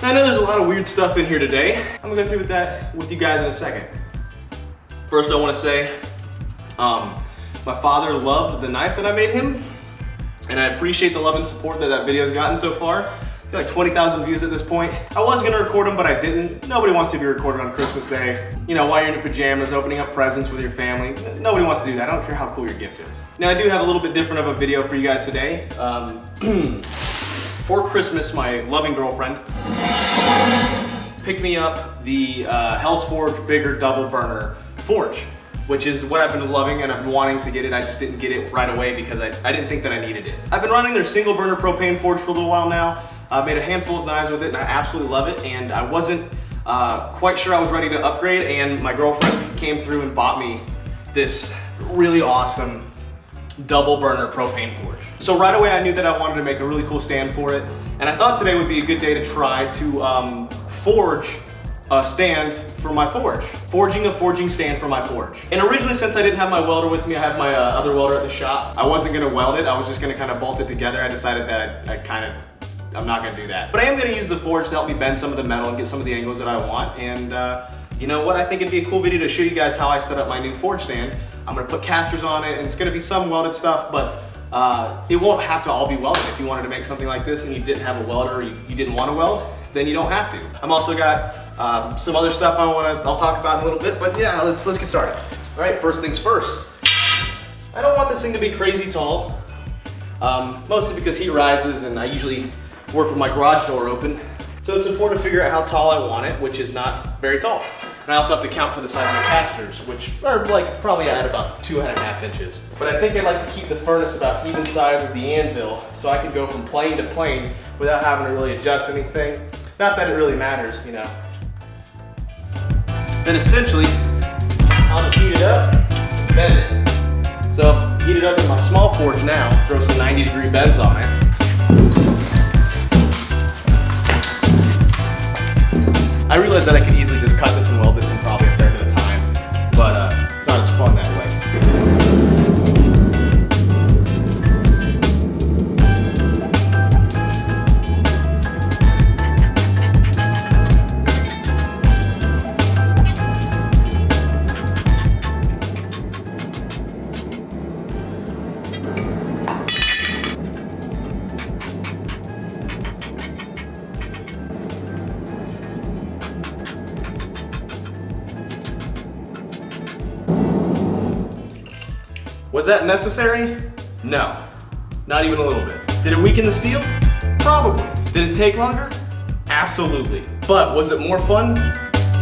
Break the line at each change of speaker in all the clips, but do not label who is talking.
I know there's a lot of weird stuff in here today. I'm gonna go through that with you guys in a second. First, I wanna say, my father loved the knife that I made him, and I appreciate the love and support that that video's gotten so far. It's got like 20,000 views at this point. I was gonna record them, but I didn't. Nobody wants to be recorded on Christmas Day. You know, while you're in your pajamas, opening up presents with your family. Nobody wants to do that. I don't care how cool your gift is. Now, I do have a little bit different of a video for you guys today. For Christmas, my loving girlfriend picked me up the Hell's Forge bigger double burner forge, which is what I've been loving and I've been wanting to get it. I just didn't get it right away because I didn't think that I needed it. I've been running their single burner propane forge for a little while now. I've made a handful of knives with it and I absolutely love it. And I wasn't quite sure I was ready to upgrade, and my girlfriend came through and bought me this really awesome double burner propane forge. So right away I knew that I wanted to make a really cool stand for it, and I thought today would be a good day to try to forge a stand for my forge. Forging a forging stand for my forge. And originally, since I didn't have my welder with me, I have my other welder at the shop, I wasn't gonna weld it, I was just gonna kind of bolt it together. I decided that I'm not gonna do that. But I am gonna use the forge to help me bend some of the metal and get some of the angles that I want. And you know what, I think it'd be a cool video to show you guys how I set up my new forge stand. I'm gonna put casters on it, and it's gonna be some welded stuff, but it won't have to all be welded. If you wanted to make something like this and you didn't have a welder, or you didn't want to weld, then you don't have to. I'm also got some other stuff I'll talk about in a little bit, but yeah, let's get started. All right, first things first. I don't want this thing to be crazy tall, mostly because heat rises and I usually work with my garage door open. So it's important to figure out how tall I want it, which is not very tall. And I also have to count for the size of the casters, which are like probably at about 2.5 inches. But I think I like to keep the furnace about even size as the anvil, so I can go from plane to plane without having to really adjust anything. Not that it really matters, you know. Then essentially, I'll just heat it up and bend it. So heat it up in my small forge now, throw some 90-degree bends on it. I realize that I could easily just cut this and weld this in probably a third of the time, but it's not as fun that way. Was that necessary? No, not even a little bit. Did it weaken the steel? Probably. Did it take longer? Absolutely. But was it more fun?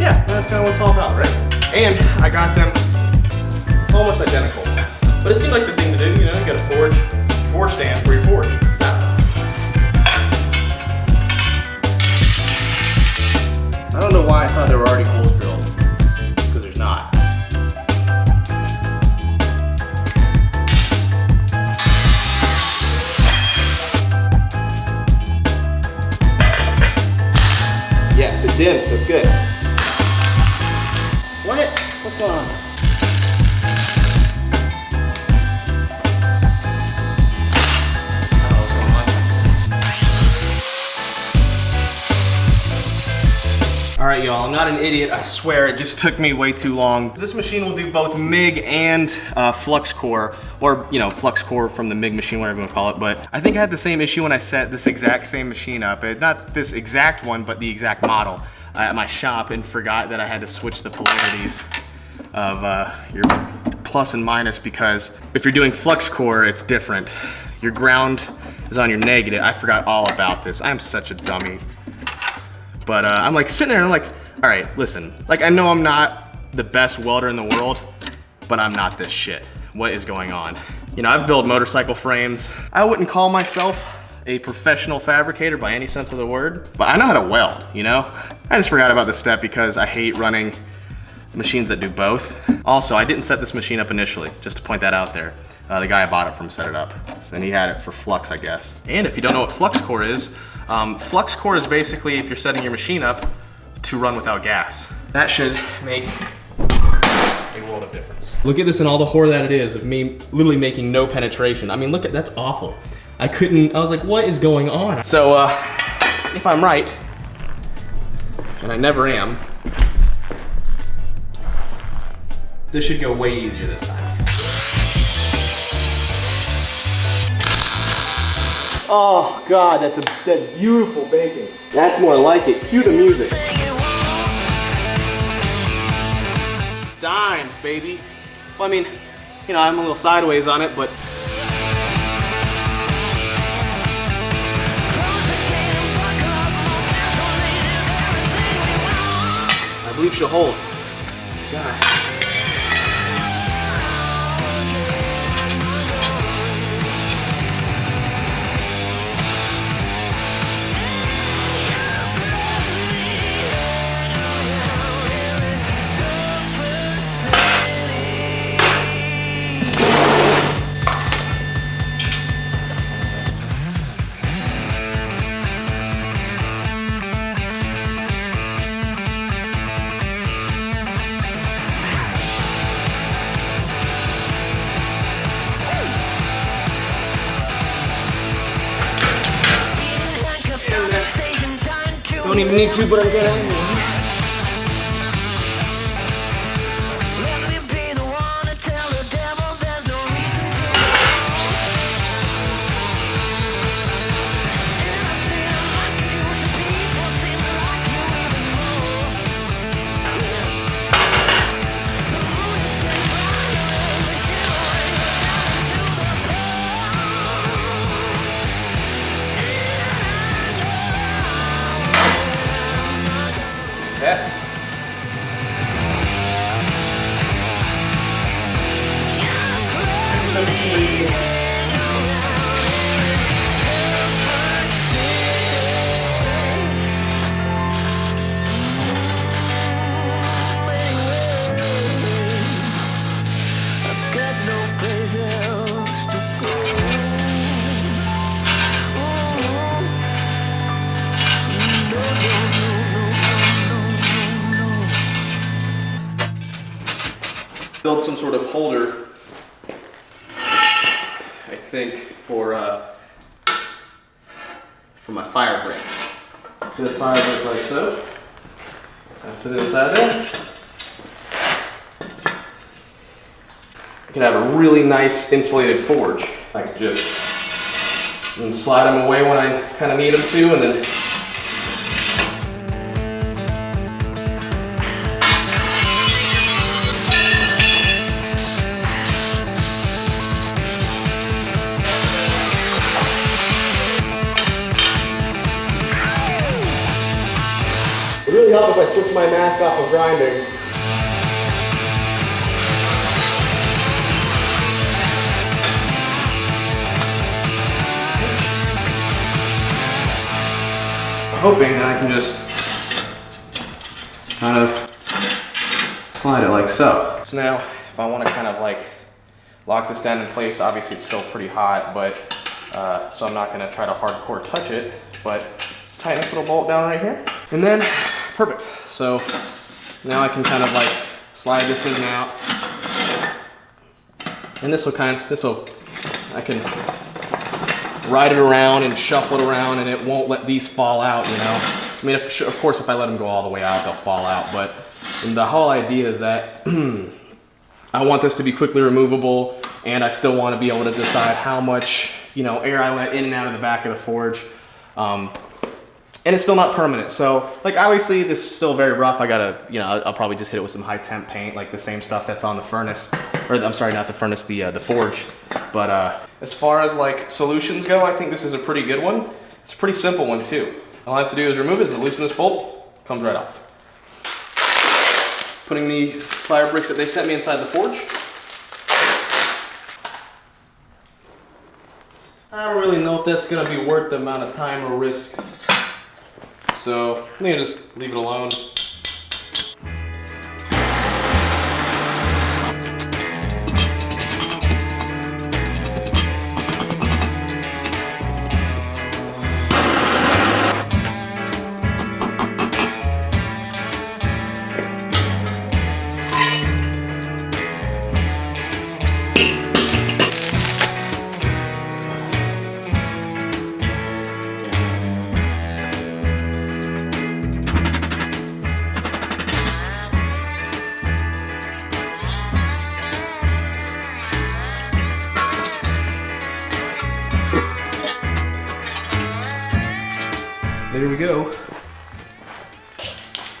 Yeah, that's kind of what it's all about, right? And I got them almost identical. But it seemed like the thing to do, you know, you got a forge stand for your forge. I don't know why I thought there were already holes drilled, because there's not. Yes, it did, so it's good. What? What's going on? I don't know what's going on. All right, y'all, I'm not an idiot, I swear. It just took me way too long. This machine will do both MIG and Flux Core, or, you know, Flux Core from the MIG machine, whatever you want to call it. But I think I had the same issue when I set this exact same machine up. Not this exact one, but the exact model at my shop, and forgot that I had to switch the polarities of your plus and minus, because if you're doing Flux Core, it's different. Your ground is on your negative. I forgot all about this. I'm such a dummy. But I'm like sitting there and I'm like, all right, listen, like I know I'm not the best welder in the world, but I'm not this shit. What is going on? You know, I've built motorcycle frames. I wouldn't call myself a professional fabricator by any sense of the word, but I know how to weld, you know? I just forgot about this step because I hate running machines that do both. Also, I didn't set this machine up initially, just to point that out there. The guy I bought it from set it up, and he had it for flux, I guess. And if you don't know what Flux Core is basically if you're setting your machine up to run without gas. That should make a world of difference. Look at this and all the horror that it is of me literally making no penetration. I mean, look at, that's awful. I was like, what is going on? So, if I'm right, and I never am, this should go way easier this time. Oh God, that's beautiful baking. That's more like it. Cue the music. Dimes, baby. Well, I mean, you know, I'm a little sideways on it, but I believe she'll hold. God. Don't even need to, but I'm good anyway. Yeah. Build some sort of holder, I think, for my fire brick. So the fire brick like so. That's it inside there. You can have a really nice insulated forge. I can just slide them away when I kind of need them to, and then it really helps if I switch my mask off of grinding. I'm hoping that I can just kind of slide it like so. So now, if I want to kind of like lock this down in place, obviously it's still pretty hot, but so I'm not going to try to hardcore touch it, but just tighten this little bolt down right here. And then, perfect. So now I can kind of like slide this in and out. And I can ride it around and shuffle it around, and it won't let these fall out, you know. I mean, of course, if I let them go all the way out, they'll fall out, but the whole idea is that I want this to be quickly removable, and I still want to be able to decide how much, you know, air I let in and out of the back of the forge. And it's still not permanent. So, like, obviously this is still very rough. I gotta, you know, I'll probably just hit it with some high temp paint, like the same stuff that's on the furnace, or I'm sorry, not the furnace, the forge. But as far as like solutions go, I think this is a pretty good one. It's a pretty simple one too. All I have to do is remove it, loosen this bolt, comes right off. Putting the fire bricks that they sent me inside the forge. I don't really know if that's gonna be worth the amount of time or risk. So I think I'll just leave it alone. there we go.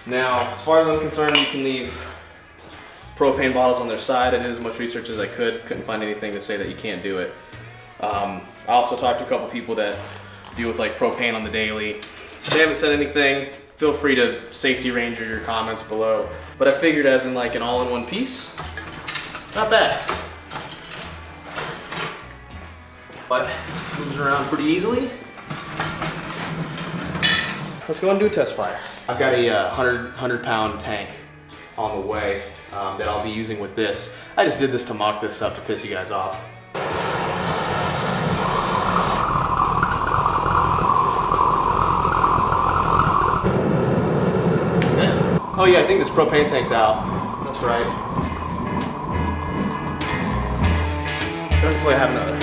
Now, as far as I'm concerned, you can leave propane bottles on their side. I did as much research as I could. Couldn't find anything to say that you can't do it. I also talked to a couple people that deal with like propane on the daily. If they haven't said anything, feel free to safety ranger your comments below. But I figured as in like an all-in-one piece, not bad. But moves around pretty easily. Let's go and do a test fire. I've got a 100 pound tank on the way that I'll be using with this. I just did this to mock this up to piss you guys off. Oh yeah, I think this propane tank's out. That's right. Hopefully I have another.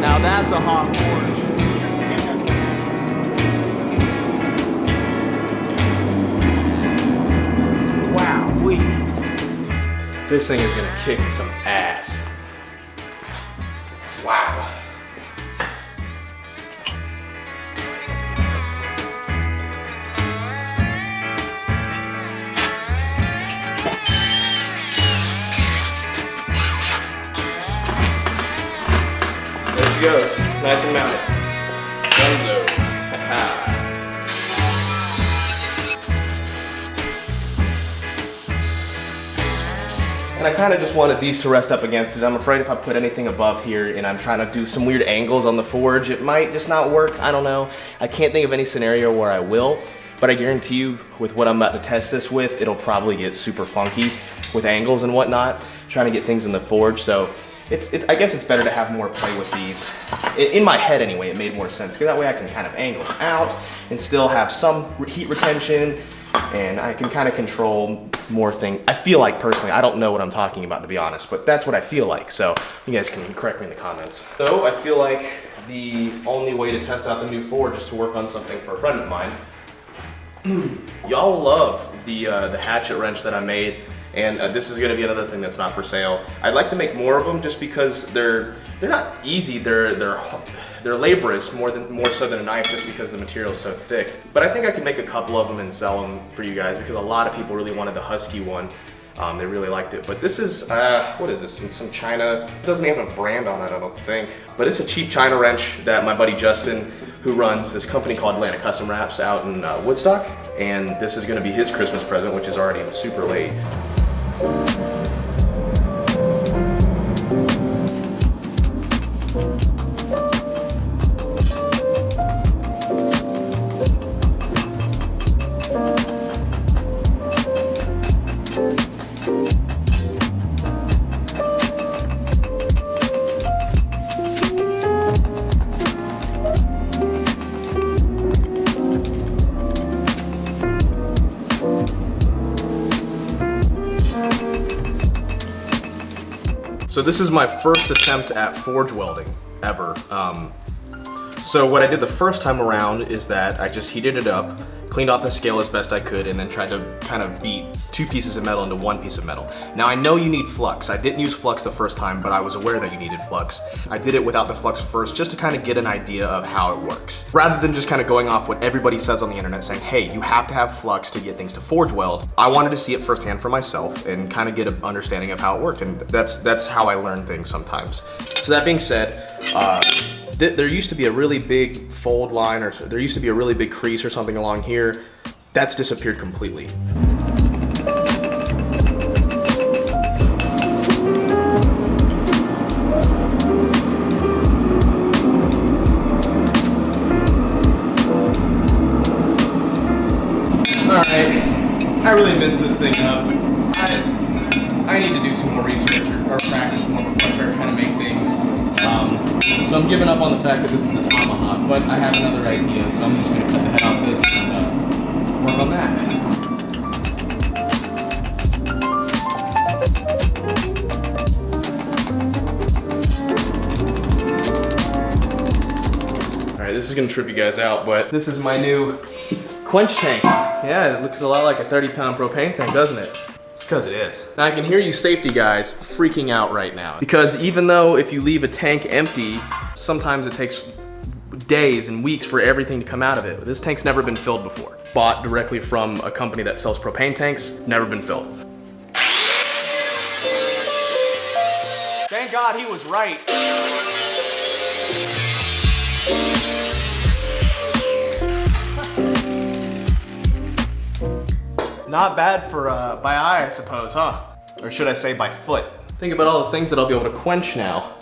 Now that's a hot forge. Wow-wee. This thing is gonna kick some ass. Wow. There she goes, nice and mounted. Dunzo. Ha-ha. And I kind of just wanted these to rest up against it. I'm afraid if I put anything above here and I'm trying to do some weird angles on the forge, it might just not work. I don't know. I can't think of any scenario where I will, but I guarantee you with what I'm about to test this with, it'll probably get super funky with angles and whatnot, trying to get things in the forge. So I guess it's better to have more play with these. In my head anyway, it made more sense because that way I can kind of angle them out and still have some heat retention, and I can kind of control more things. I feel like personally, I don't know what I'm talking about to be honest, but that's what I feel like. So you guys can correct me in the comments. So I feel like the only way to test out the new forge is to work on something for a friend of mine. Y'all love the hatchet wrench that I made, and this is gonna be another thing that's not for sale. I'd like to make more of them just because they're not easy. They're laborious more so than a knife, just because the material is so thick. But I think I can make a couple of them and sell them for you guys because a lot of people really wanted the Husky one. They really liked it. But this is, what is this? Some China. It doesn't have a brand on it, I don't think. But it's a cheap China wrench that my buddy Justin, who runs this company called Atlanta Custom Wraps out in Woodstock. And this is gonna be his Christmas present, which is already super late. So this is my first attempt at forge welding ever. So what I did the first time around is that I just heated it up, cleaned off the scale as best I could, and then tried to kind of beat 2 pieces of metal into 1 piece of metal. Now I know you need flux. I didn't use flux the first time, but I was aware that you needed flux. I did it without the flux first just to kind of get an idea of how it works. Rather than just kind of going off what everybody says on the internet saying, hey, you have to have flux to get things to forge weld, I wanted to see it firsthand for myself and kind of get an understanding of how it worked, and that's how I learn things sometimes. So that being said, there used to be a really big fold line, or there used to be a really big crease or something along here. That's disappeared completely. Alright, I really messed this thing up. I need to do some more research or practice more before I start trying to make things. So I'm giving up on the fact that this is a tomahawk, but I have another idea, so I'm just going to cut the head off this and work on that. Alright, this is going to trip you guys out, but this is my new quench tank. Yeah, it looks a lot like a 30-pound propane tank, doesn't it? It's because it is. Now I can hear you safety guys freaking out right now. Because even though if you leave a tank empty, sometimes it takes days and weeks for everything to come out of it. This tank's never been filled before. Bought directly from a company that sells propane tanks, never been filled. Thank God he was right. Not bad for by eye, I suppose, huh? Or should I say by foot? Think about all the things that I'll be able to quench now.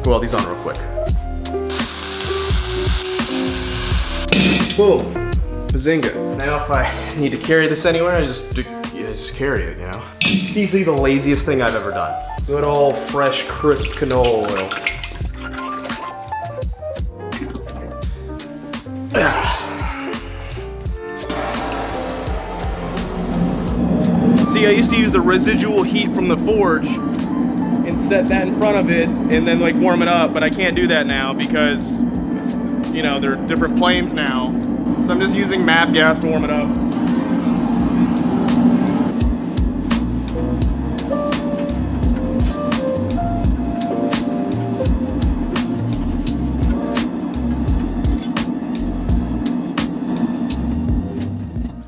Put all these on real quick. Boom, bazinga. Now if I need to carry this anywhere, I just carry it, you know? It's easily the laziest thing I've ever done. Good old fresh, crisp canola oil. See, I used to use the residual heat from the forge and set that in front of it and then like warm it up, but I can't do that now because, you know, there are different planes now. So I'm just using MAB gas to warm it up.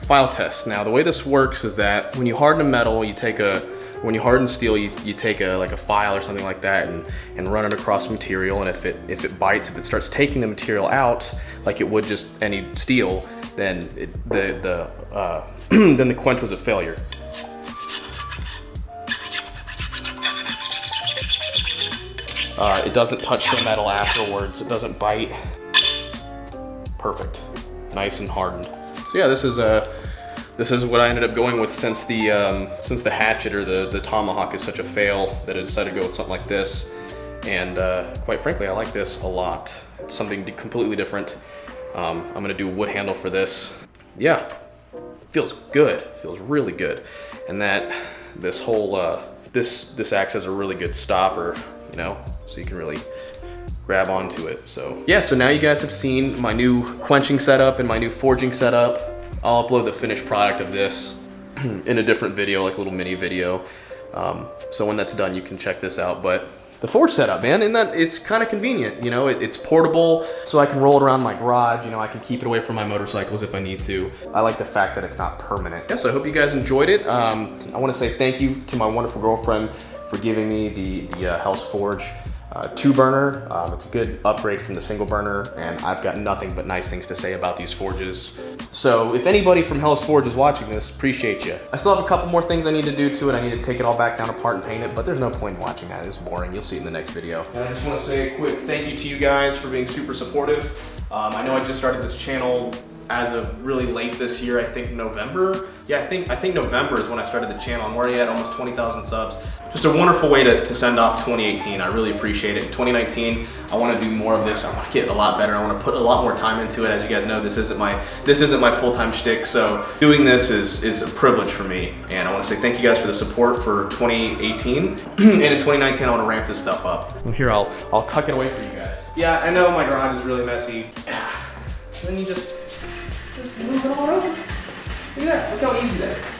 File test. Now the way this works is that when you harden a metal, when you harden steel, you take like a file or something like that and run it across material, and if it bites, if it starts taking the material out like it would just any steel, then then the quench was a failure. It doesn't touch the metal afterwards. It doesn't bite. Perfect. Nice and hardened. So yeah, this is what I ended up going with since the hatchet or the tomahawk is such a fail that I decided to go with something like this. And quite frankly, I like this a lot. It's something completely different. I'm gonna do a wood handle for this. Yeah, feels good. Feels really good. And that this whole this acts as a really good stopper, you know, so you can really grab onto it. So yeah, so now you guys have seen my new quenching setup and my new forging setup. I'll upload the finished product of this in a different video, like a little mini video. So when that's done, you can check this out. But the forge setup, man, and that it's kind of convenient. You know, it's portable, so I can roll it around my garage. You know, I can keep it away from my motorcycles if I need to. I like the fact that it's not permanent. Yeah, so I hope you guys enjoyed it. I want to say thank you to my wonderful girlfriend for giving me the Hell's Forge 2-burner. It's a good upgrade from the single burner, and I've got nothing but nice things to say about these forges. So if anybody from Hell's Forge is watching this, appreciate you. I still have a couple more things I need to do to it. I need to take it all back down apart and paint it, but there's no point in watching that. It's boring. You'll see it in the next video. And I just want to say a quick thank you to you guys for being super supportive. I know I just started this channel as of really late this year, I think November. Yeah, I think November is when I started the channel. I'm already at almost 20,000 subs. Just a wonderful way to send off 2018. I really appreciate it. In 2019, I want to do more of this. I want to get a lot better. I want to put a lot more time into it. As you guys know, this isn't my full-time shtick. So doing this is a privilege for me. And I want to say thank you guys for the support for 2018. And in 2019, I want to ramp this stuff up. And here, I'll tuck it away for you guys. Yeah, I know my garage is really messy. Then you just move it all over. Look at that. Look how easy that is.